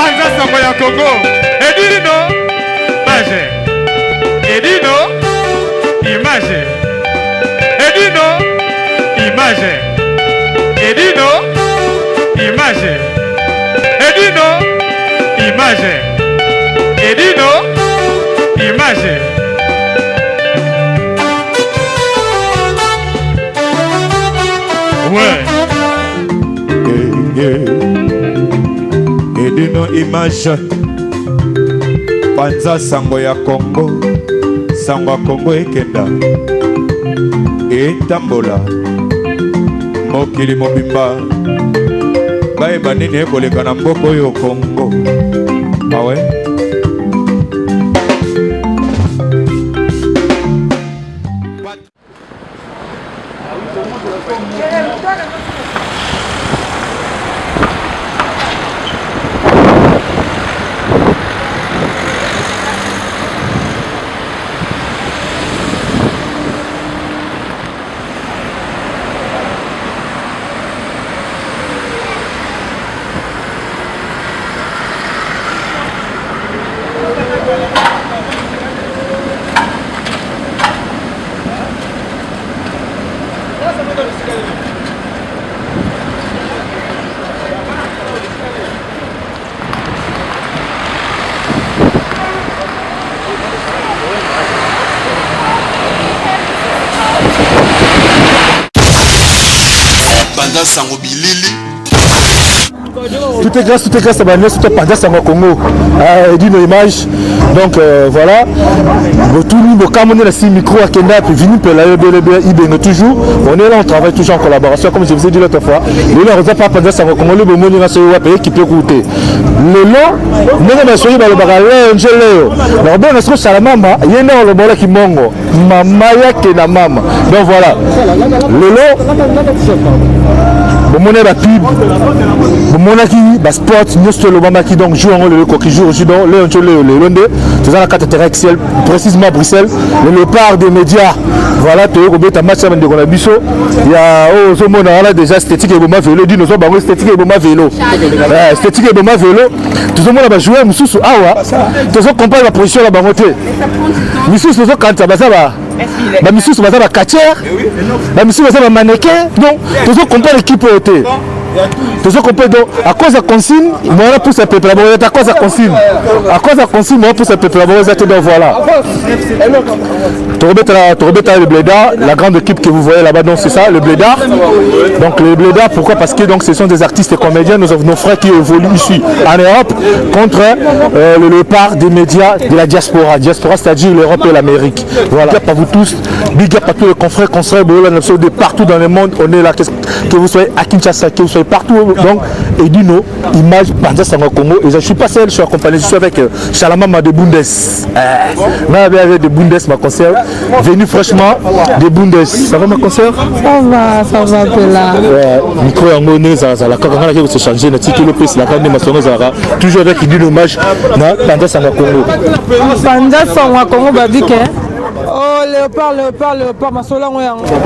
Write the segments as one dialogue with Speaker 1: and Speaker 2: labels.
Speaker 1: Panza sango ya Congo. Edino, image. Edino, image. Edino, image. Edino, image. Edino, image. Edino, image. Ouais.
Speaker 2: Edino image. Panza sango ya Congo. Sango ya Congo ekenda. Etambola. Mokili mobimba. Bae banini ekoleka na mboko yo Congo. Ah ouais?
Speaker 3: Sango bilili.
Speaker 4: Tout est grâce à Banès, tout est Panza Sango Congo. Edino image. Donc voilà. Tout le monde a un micro à Kenda, puis venu pour la IBN toujours. On est là, on travaille toujours en collaboration, comme je vous ai dit l'autre fois. Le long, on n'a pas Panza Sango Congo, le bon monde est qui peut coûter. Le long, nous avons choisi le bagalé, on gèle. Alors bien, on se Salamama, il y a un homme qui mongo. Mamaya qui est la maman. Donc voilà. Le long. Mon la pub, mon qui sport, nous le moment qui donc joue en le qui joue aussi dans le Londres, tout ça la carte terrestre précisément Bruxelles, le léopard des médias. Voilà, tu as un match avec des biso. Il y a au monde là déjà esthétique et bon vélo, dit nous sommes esthétique et bon vélo. Esthétique et bon vélo. Tout le monde va jouer mususu awa. Tout ça compare la position là bas côté. Mususu ça quand ça va. Ba misusu baza ba catcher, ba misusu baza ba mannequin. Donc, tout ça compare l'équipe au thé. Tout ça compare donc à cause de consigne, moi pour se préparer, à cause de consigne. À cause de consigne, moi pour se préparer, donc voilà. Tu rebêtes le Blédard, la grande équipe que vous voyez là-bas, donc c'est ça, le Blédard. Donc le Blédard, pourquoi? Parce que donc ce sont des artistes et comédiens, nos frères qui évoluent ici en Europe contre le léopard des médias de la diaspora. Diaspora, c'est-à-dire l'Europe et l'Amérique. Voilà. Big up à vous tous, big up à tous les confrères, de partout dans le monde. On est là, que vous soyez à Kinshasa, que vous soyez partout. Donc, Edino, image, Panza Sango Congo. Et je ne suis pas seul, je suis accompagné, je suis avec Chalamama de Bundes. Avec de Bundes, ma concert. Venu fraîchement de Bundes. Ça va ma concert?
Speaker 5: Ça va là.
Speaker 4: Micro Yangoné, ça la caméra qui va se changer, la petite Lopez, la caméra de Zara. Toujours avec une hommage à Panza Sango Congo.
Speaker 5: Panza Sango Congo, Babike. Oh, léopard, ma sola, on est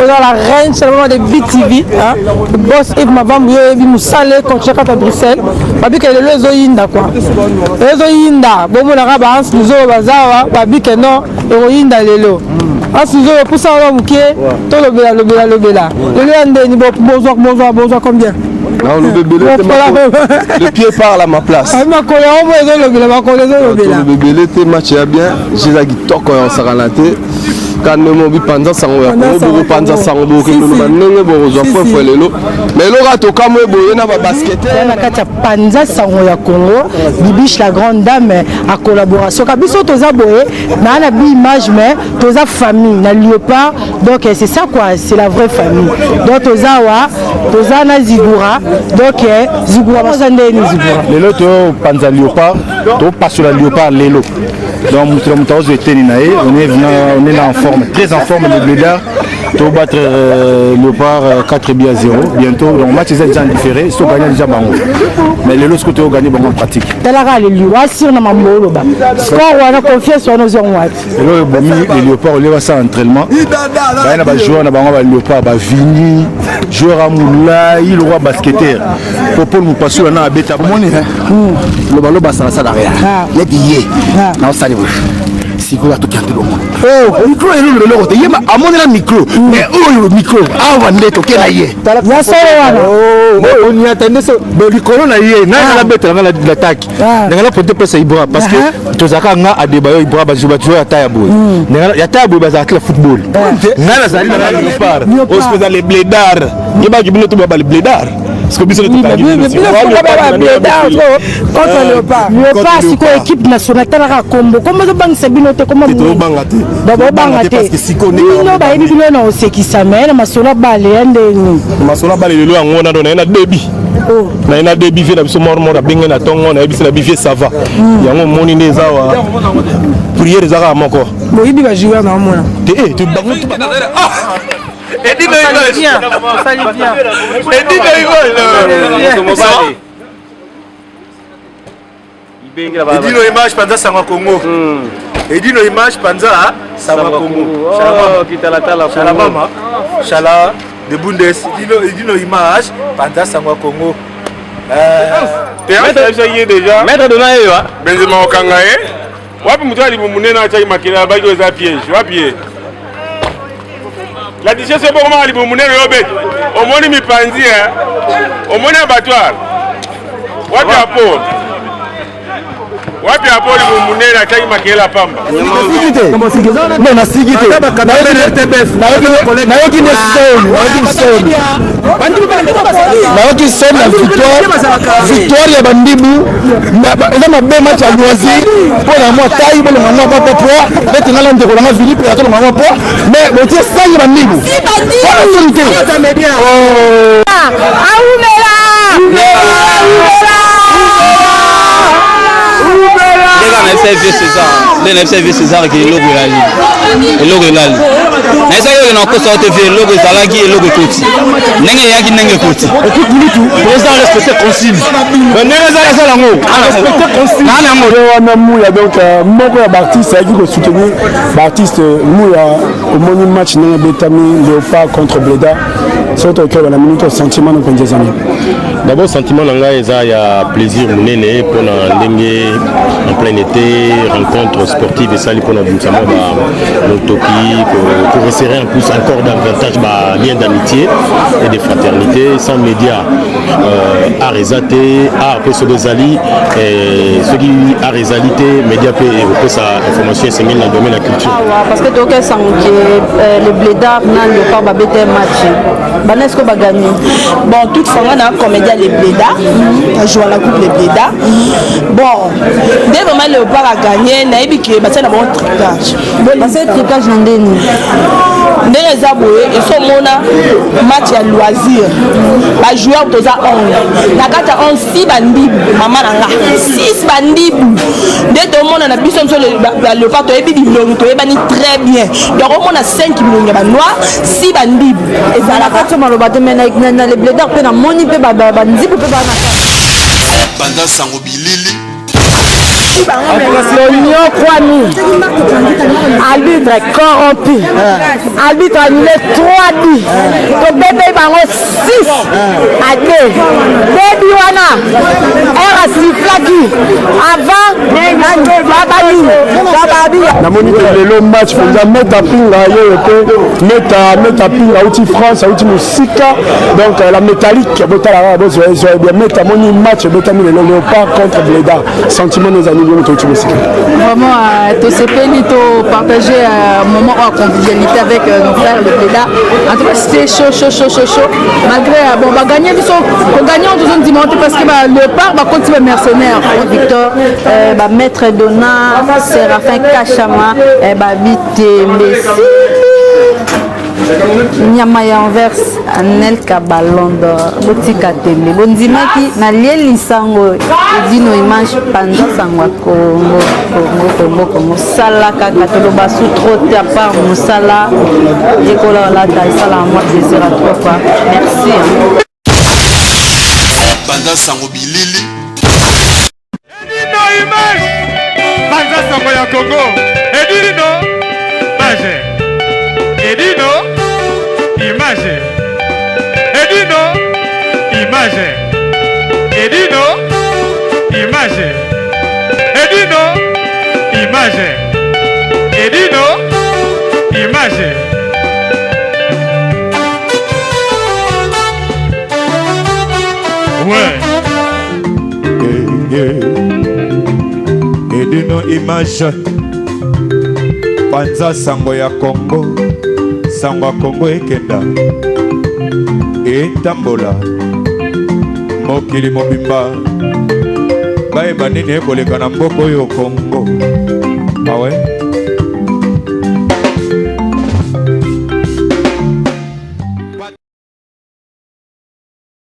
Speaker 5: la reine, c'est vraiment des BTV. Le boss Yves Mabambu, il m'a salé quand je suis à Bruxelles. Babike, le lezo yinda quoi. Le lezo yinda, bon, mon arabe, nous avons bazawa, Babike, non, le yinda lelo. Nous avons pour ça, on a tout le bela. Le bonsoir, combien?
Speaker 3: Non, le pied parle à ma place. Le bébé était match bien. J'ai la guitare quand on s'est ralenté. Quand nous avons Panza Sango, nous Panza Sango, nous mais le rato comme basket.
Speaker 5: Panza Sango ya Congo, Bibiche la grande dame à collaboration. Kabiso toza boé, na la bi image mais toza famille, na léopard. Donc c'est ça quoi, c'est la vraie famille. Donc toza wa, toza na Zigura. Donc Zigura mazande ni Zigura.
Speaker 4: Lelo to Panza léopard, to pas sur la léopard lelo. Donc on est là en forme, très en forme le Blédard. Tu vas battre Léopard 4 buts à 0. Bientôt, le match est déjà différé. Ils sont gagnés déjà Bango. Mais les autres côtés ont gagné Bango en pratique.
Speaker 5: Talara le Liwa sur na Mambolo ba. Score on a confiance sur nos joueurs.
Speaker 4: Et là, les Léopards, ils ont ça entraînement. Il y a des joueurs na Bango Léopard, Vini, joueur à Moula, il roi basketteur. Pour nous passer là na beta.
Speaker 6: Le ballon basa ça derrière. Les billets. Non ça siko ya tokende lo mona oh micro elo lo ko yema amone la micro mais oh le micro awa neto kena ye
Speaker 5: ya solo wana
Speaker 4: oh on y attendait ça mais le corona ye na la bête na l'attaque na la pote pesa Ibra parce que tozaka nga adeba yo Ibra ba joueur ya tayabo ya tayabo ba za football na la zali na Léopard on se faisait les blédards yeba ki binoto ba les blédards parce que biso
Speaker 5: contre Léopard. Léopard siko équipe nationale talaka kombo comment to bangisa binote comment bangate
Speaker 4: parce que siko ne
Speaker 5: no ba yebi bino na osekisa mais masola bale ndeni
Speaker 4: masola bale lelo yango na dona na debi na debi vie na biso mort benga na tongo na biso na bivie ça va yango moni neza wa prière zaka moko
Speaker 5: bo yibi ba joueur na mona
Speaker 4: tu bango
Speaker 1: Edino image panza Sangwa Congo. Edino image panza Sangwa Congo. Shalama. Shala de Bundes. Edino image panza Sangwa Congo. Déjà. Maître de Naïwa. Benzema Okangaye. Wapi mutali munena chaki makila baki za piège. Wapi la diction c'est pour moi libo munene robet au moni mi panzi au moni abattoir wapi hapo libo munene ataki makela pamba
Speaker 4: non na sigite na yoki ne son na victoire ya bandibu eza mabe match ya loisir pour la moi taille pour le moment pas pour mettre ngala ndeko na Philippe ya to ngala pour mais le tir ça ya bandibu pour la solité
Speaker 7: le FC César qui est logo la logo la na ça yo na ko sa te fait logo zala qui est logo koti nenge yaki nenge koti
Speaker 4: équipe Bulutu président respecter consigne mais nenge zala ça lango respecter consigne na ngo wana muya donc moko ya artiste yaki ko soutenir artiste muya au moni match na betami Léopard contre Bleda surtout que la minute sentiment donc des amis
Speaker 8: d'abord sentiment nanga eza ya plaisir munene pour na ndenge en plein été rencontre sportive et ça pour na bimsamo ba l'utopie pour resserrer en plus encore davantage ba lien d'amitié et de fraternité sans médias arrêté pe so bezali et ce qui arrêté média pe et sa information essentielle dans le domaine de la culture
Speaker 9: parce que donc ça le Bleda na Léopard ba bete match banesco ba gagné bon toute fois na comédien les Bleda a joué la coupe les Bleda bon dès vraiment Léopard a gagné na ebiki ba ça na bon trucage parce que trucage na ndeni ndenge za boye et so mona match ya loisir ba joueur toza 11 na kata 11 si bandibu mama nanga 6 bandibu dès to mona na biso so le Léopard to ebi bilongi to ebani très bien donc on a 5 bilongi ba noir 6 bandibu et ça la kata maloba te mena na les Blédards pe na moni pe ba bandibu pe ba na
Speaker 10: pendant sango bilili
Speaker 5: l'oignon Kwame, arbitre corrompu, arbitre annulé 3 buts, le bébé bango 6 à 2, bébé wana, era siflaki, avant, babali,
Speaker 4: na moni le match pour la mettre à pinga yo mettre à pinga outil France outil musika donc la métallique botala bien mettre à moni match botami le Léopard contre Bleda sentiment nos amis
Speaker 9: vraiment tout se péni tout partager un moment en convivialité avec nos frères de Bleda en tout cas c'était chaud malgré bon va gagner on gagne en deuxième dimanche parce que Léopard va continuer mercenaire Victor maître Donna Séraphin Kachama Babite Messi nyama ya Anvers Anel Kaballon d'Or botika tele bondimaki na lieli sango edino image panza sango Congo sala kaka toloba sous trop te à part mosala ekola la ta sala moi plaisir à toi quoi merci
Speaker 10: Panza sango bilili
Speaker 2: Edino image Panza sango ya Congo Edino image Edino image Edino image Edino image Edino image Edino image ouais Edino image Panza sango ya Congo sango ya Congo ekenda etambola mokili mobimba bayeba nini ekoleka na mboka oyo Congo awe